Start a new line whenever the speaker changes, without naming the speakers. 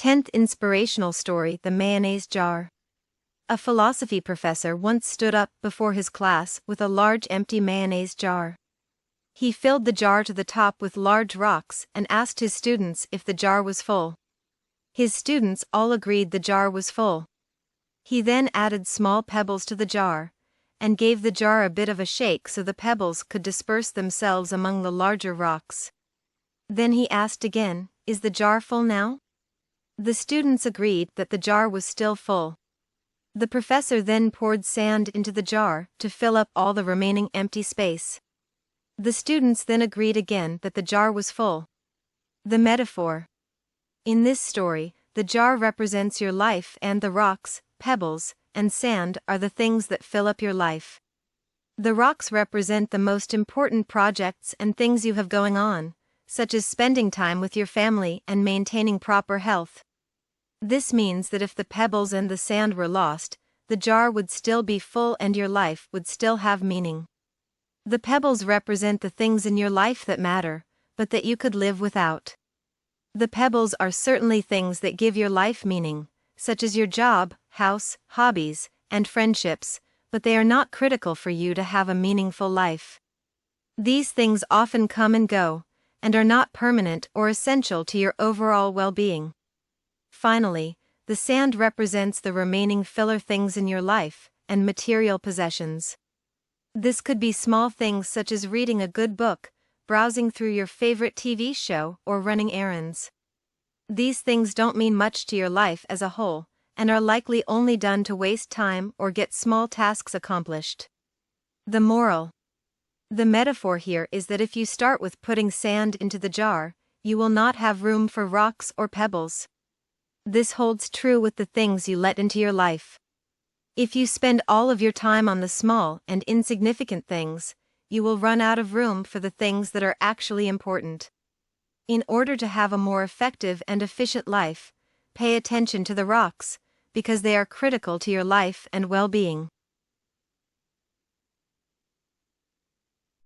10th inspirational story: The Mayonnaise Jar. A philosophy professor once stood up before his class with a large empty mayonnaise jar. He filled the jar to the top with large rocks and asked his students if the jar was full. His students all agreed the jar was full. He then added small pebbles to the jar, and gave the jar a bit of a shake so the pebbles could disperse themselves among the larger rocks. Then he asked again, "Is the jar full now?" The students agreed that the jar was still full. The professor then poured sand into the jar to fill up all the remaining empty space. The students then agreed again that the jar was full. The metaphor. In this story, the jar represents your life, and the rocks, pebbles, and sand are the things that fill up your life. The rocks represent the most important projects and things you have going on, such as spending time with your family and maintaining proper health. This means that if the pebbles and the sand were lost, the jar would still be full and your life would still have meaning. The pebbles represent the things in your life that matter, but that you could live without. The pebbles are certainly things that give your life meaning, such as your job, house, hobbies, and friendships, but they are not critical for you to have a meaningful life. These things often come and go, and are not permanent or essential to your overall well-being. Finally, the sand represents the remaining filler things in your life, and material possessions. This could be small things such as reading a good book, browsing through your favorite TV show, or running errands. These things don't mean much to your life as a whole, and are likely only done to waste time or get small tasks accomplished. The moral. The metaphor here is that if you start with putting sand into the jar, you will not have room for rocks or pebbles. This holds true with the things you let into your life. If you spend all of your time on the small and insignificant things, you will run out of room for the things that are actually important. In order to have a more effective and efficient life, pay attention to the rocks, because they are critical to your life and well-being.